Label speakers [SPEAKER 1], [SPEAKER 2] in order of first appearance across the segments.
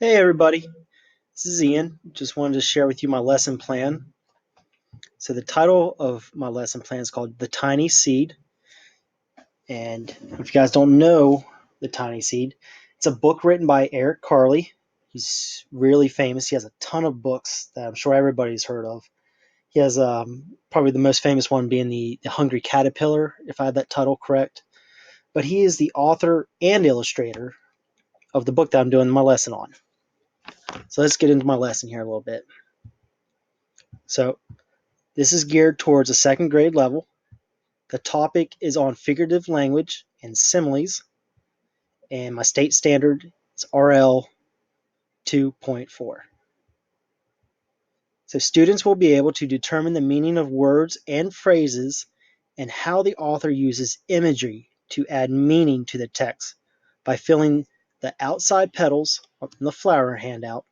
[SPEAKER 1] Hey everybody, this is Ian. Just wanted to share with you my lesson plan. So the title of my lesson plan is called The Tiny Seed. And if you guys don't know The Tiny Seed, it's a book written by Eric Carle. He's really famous. He has a ton of books that I'm sure everybody's heard of. He has probably the most famous one being the Hungry Caterpillar, if I had that title correct. But he is the author and illustrator of the book that I'm doing my lesson on. So let's get into my lesson here a little bit. So this is geared towards a second grade level. The topic is on figurative language and similes, and my state standard is RL 2.4. So students will be able to determine the meaning of words and phrases and how the author uses imagery to add meaning to the text by filling the outside petals in the flower handout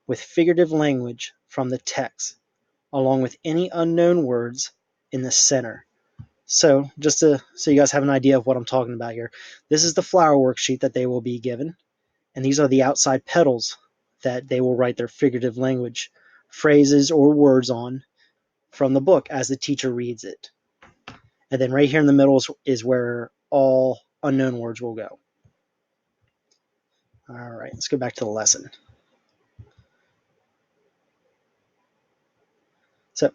[SPEAKER 1] with figurative language from the text, along with any unknown words in the center. So so you guys have an idea of what I'm talking about here, this is the flower worksheet that they will be given, and these are the outside petals that they will write their figurative language phrases or words on from the book as the teacher reads it. And then right here in the middle is where all unknown words will go. All right, let's go back to the lesson. So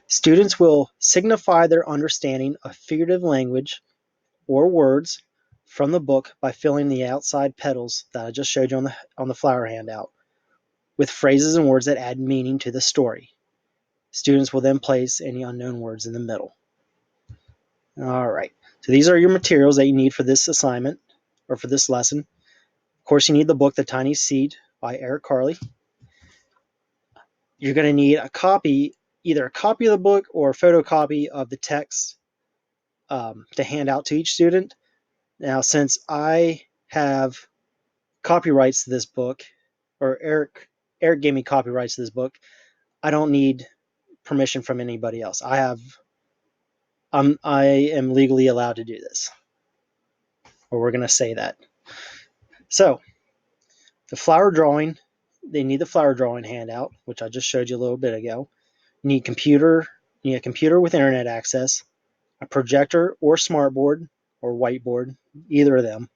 [SPEAKER 1] students will signify their understanding of figurative language or words from the book by filling the outside petals that I just showed you on the flower handout with phrases and words that add meaning to the story. Students will then place any unknown words in the middle. All right, so these are your materials that you need for this assignment or for this lesson. Of course, you need the book The Tiny Seed by Eric Carle. You're going to need a copy, either a copy of the book or a photocopy of the text to hand out to each student. Now, since I have copyrights to this book, or Eric gave me copyrights to this book, I don't need permission from anybody else. I am legally allowed to do this, or we're going to say that. So the flower drawing, they need the flower drawing handout, which I just showed you a little bit ago. You need a computer with internet access, a projector or smartboard or whiteboard, either of them.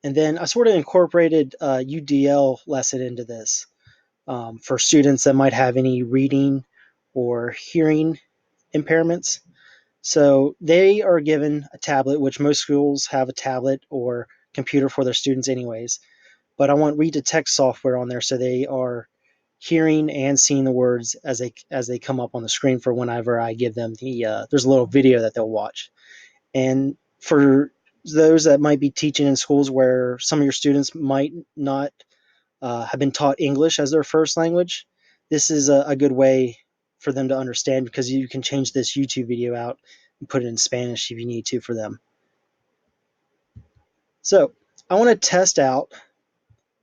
[SPEAKER 1] And then I sort of incorporated a UDL lesson into this for students that might have any reading or hearing impairments. So they are given a tablet, which most schools have a tablet or computer for their students anyways. But I want read to text software on there so they are hearing and seeing the words as they come up on the screen for whenever I give them there's a little video that they'll watch. And for those that might be teaching in schools where some of your students might not have been taught English as their first language, this is a good way for them to understand, because you can change this YouTube video out and put it in Spanish if you need to for them. So I want to test out.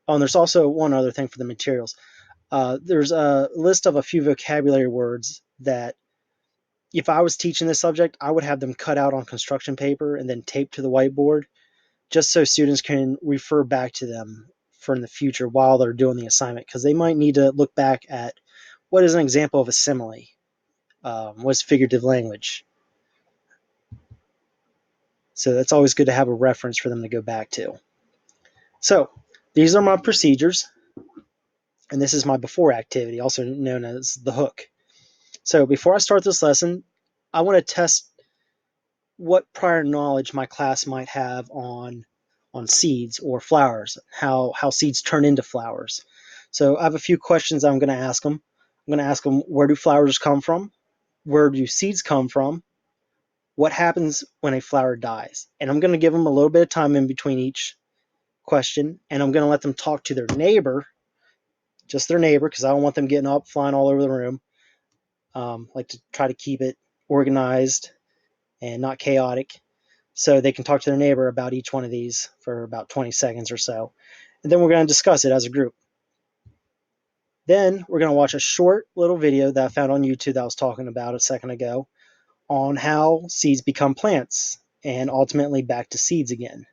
[SPEAKER 1] Oh, and there's also one other thing for the materials. There's a list of a few vocabulary words that if I was teaching this subject, I would have them cut out on construction paper and then taped to the whiteboard, just so students can refer back to them for in the future while they're doing the assignment, because they might need to look back at what is an example of a simile, what's figurative language. So that's always good to have a reference for them to go back to. So these are my procedures, and this is my before activity, also known as the hook. So before I start this lesson, I want to test what prior knowledge my class might have on seeds or flowers, how seeds turn into flowers. So I have a few questions I'm going to ask them. I'm going to ask them, where do flowers come from? Where do seeds come from? What happens when a flower dies? And I'm going to give them a little bit of time in between each question, and I'm going to let them talk to their neighbor, just their neighbor, because I don't want them getting up, flying all over the room. Like to try to keep it organized and not chaotic, so they can talk to their neighbor about each one of these for about 20 seconds or so. And then we're going to discuss it as a group. Then we're going to watch a short little video that I found on YouTube that I was talking about a second ago on how seeds become plants and ultimately back to seeds again.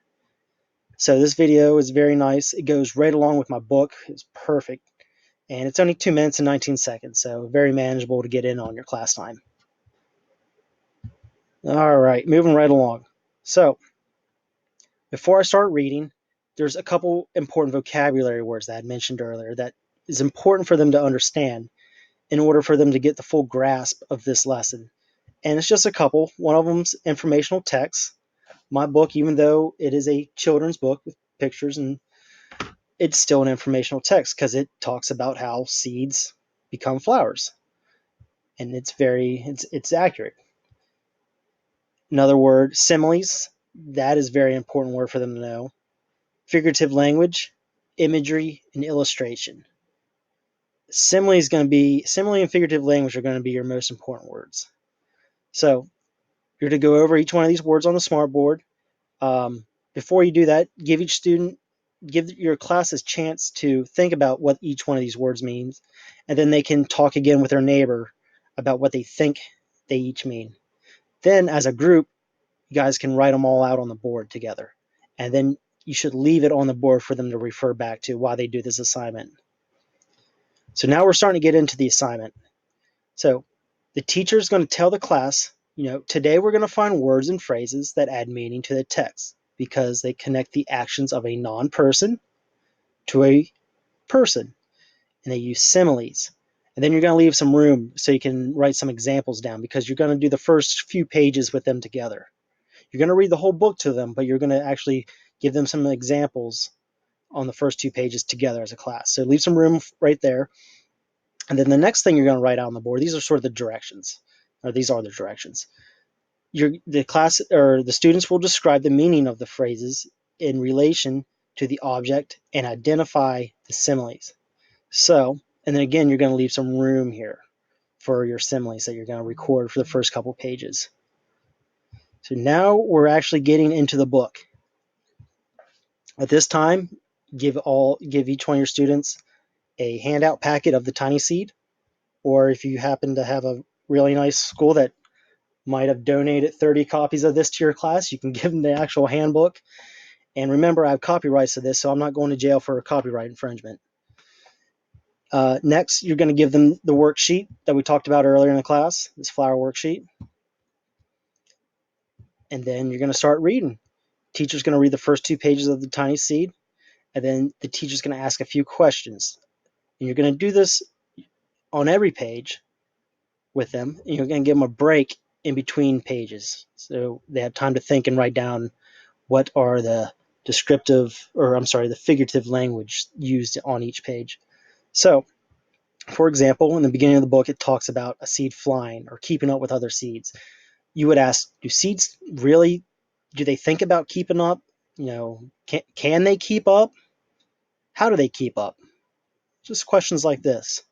[SPEAKER 1] So this video is very nice. It goes right along with my book. It's perfect. And it's only 2 minutes and 19 seconds, so very manageable to get in on your class time. All right, moving right along. So before I start reading, there's a couple important vocabulary words that I had mentioned earlier that is important for them to understand in order for them to get the full grasp of this lesson. And it's just a couple. One of them's informational text. My book, even though it is a children's book with pictures, and it's still an informational text because it talks about how seeds become flowers, and it's accurate. Another word, similes. That is a very important word for them to know. Figurative language, imagery, and illustration. Simile and figurative language are going to be your most important words. So you're to go over each one of these words on the smartboard. Before you do that, give your class a chance to think about what each one of these words means, and then they can talk again with their neighbor about what they think they each mean. Then, as a group, you guys can write them all out on the board together, and then you should leave it on the board for them to refer back to while they do this assignment. So now we're starting to get into the assignment. So the teacher is going to tell the class, today we're going to find words and phrases that add meaning to the text because they connect the actions of a non-person to a person, and they use similes. And then you're going to leave some room so you can write some examples down because you're going to do the first few pages with them together. You're going to read the whole book to them, but you're going to actually give them some examples on the first 2 pages together as a class. So leave some room right there. And then the next thing you're going to write out on the board, these are sort of the directions, or these are the directions. The class or the students will describe the meaning of the phrases in relation to the object and identify the similes. So, and then again, you're going to leave some room here for your similes that you're going to record for the first couple pages. So now we're actually getting into the book. At this time, give each one of your students a handout packet of the tiny seed, or if you happen to have a really nice school that might have donated 30 copies of this to your class, you can give them the actual handbook. And remember, I have copyrights to this, so I'm not going to jail for a copyright infringement. Next, you're going to give them the worksheet that we talked about earlier in the class, this flower worksheet. And then you're going to start reading. Teacher's going to read the first 2 pages of the tiny seed, and then the teacher's going to ask a few questions. And you're going to do this on every page with them, and you're going to give them a break in between pages so they have time to think and write down what are the the figurative language used on each page. So, for example, in the beginning of the book, it talks about a seed flying or keeping up with other seeds. You would ask, do seeds really, do they think about keeping up? Can they keep up? How do they keep up? Just questions like this.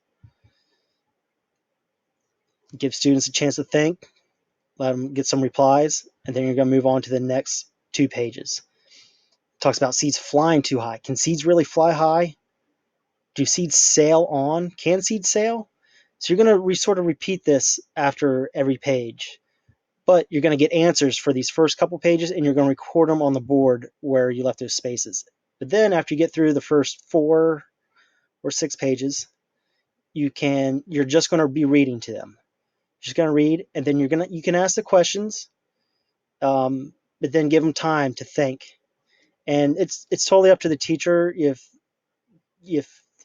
[SPEAKER 1] Give students a chance to think, let them get some replies, and then you're going to move on to the next 2 pages. It talks about seeds flying too high. Can seeds really fly high? Do seeds sail on? Can seeds sail? So you're going to sort of repeat this after every page, but you're going to get answers for these first couple pages, and you're going to record them on the board where you left those spaces. But then after you get through the first 4 or 6 pages, you're just going to be reading to them. You're just going to read, and then you can ask the questions, but then give them time to think. And it's totally up to the teacher if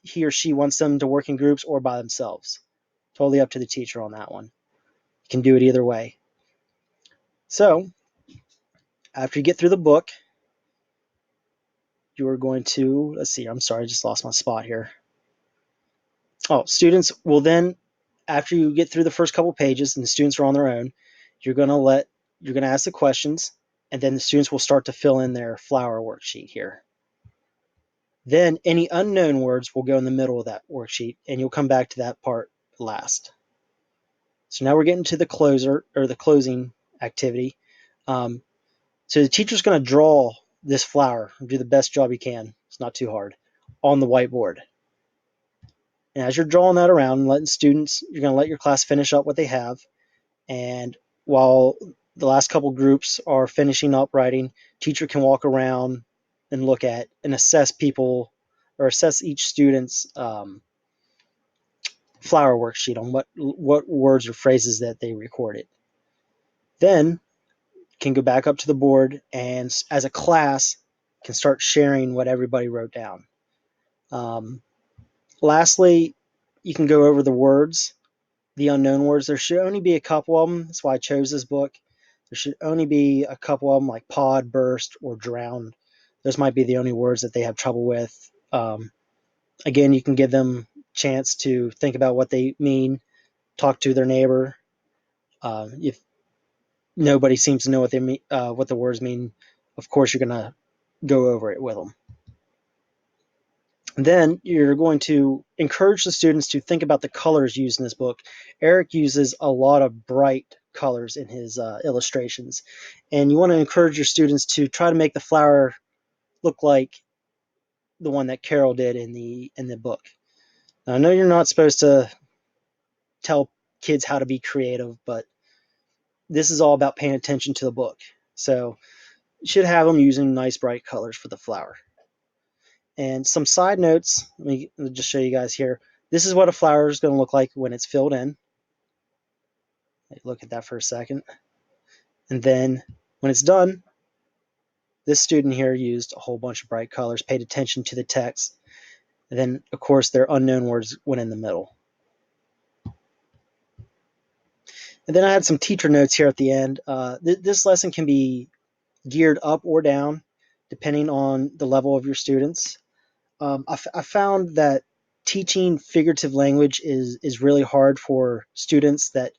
[SPEAKER 1] he or she wants them to work in groups or by themselves. Totally up to the teacher on that one. You can do it either way. So after you get through the book, you are going to, let's see, I'm sorry, I just lost my spot here. Oh, students will then, after you get through the first couple pages and the students are on their own, you're going to ask the questions, and then the students will start to fill in their flower worksheet here. Then any unknown words will go in the middle of that worksheet, and you'll come back to that part last. So now we're getting to the closing activity. So the teacher's going to draw this flower and do the best job you can. It's not too hard on the whiteboard. And as you're drawing that around and letting students, you're going to let your class finish up what they have. And while the last couple groups are finishing up writing, teacher can walk around and look at and assess people or assess each student's flower worksheet on what words or phrases that they recorded. Then can go back up to the board and as a class can start sharing what everybody wrote down. Lastly, you can go over the words, the unknown words. There should only be a couple of them. That's why I chose this book. There should only be a couple of them, like pod, burst, or drowned. Those might be the only words that they have trouble with. Again, you can give them a chance to think about what they mean, talk to their neighbor. If nobody seems to know what they mean, what the words mean, of course you're going to go over it with them. Then you're going to encourage the students to think about the colors used in this book. Eric uses a lot of bright colors in his illustrations, and you want to encourage your students to try to make the flower look like the one that Carol did in the book. Now, I know you're not supposed to tell kids how to be creative, but this is all about paying attention to the book. So you should have them using nice bright colors for the flower. And some side notes, let me just show you guys here. This is what a flower is going to look like when it's filled in. Look at that for a second. And then when it's done, this student here used a whole bunch of bright colors, paid attention to the text. And then, of course, their unknown words went in the middle. And then I had some teacher notes here at the end. This lesson can be geared up or down, depending on the level of your students. I found that teaching figurative language is really hard for students that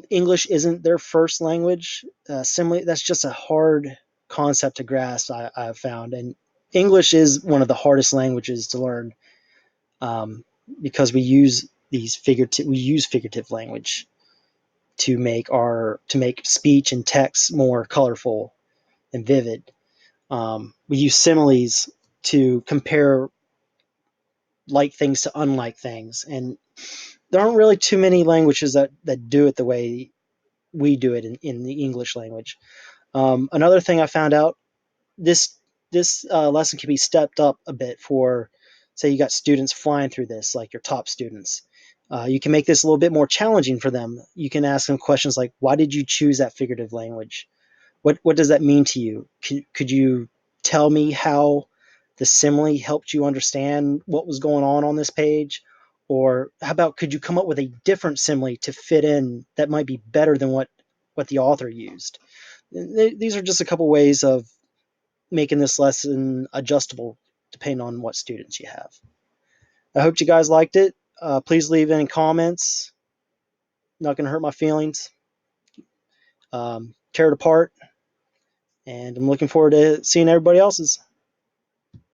[SPEAKER 1] English isn't their first language. That's just a hard concept to grasp. I've found, and English is one of the hardest languages to learn because we use figurative language to make speech and text more colorful and vivid. We use similes to compare like things to unlike things, and there aren't really too many languages that do it the way we do it in the English language. Another thing I found out, this lesson can be stepped up a bit for, say you got students flying through this, like your top students. You can make this a little bit more challenging for them. You can ask them questions like, why did you choose that figurative language? What does that mean to you? Could you tell me how the simile helped you understand what was going on this page? Or how about, could you come up with a different simile to fit in that might be better than what the author used? These are just a couple ways of making this lesson adjustable depending on what students you have. I hope you guys liked it. Please leave any comments. Not going to hurt my feelings. Tear it apart. And I'm looking forward to seeing everybody else's.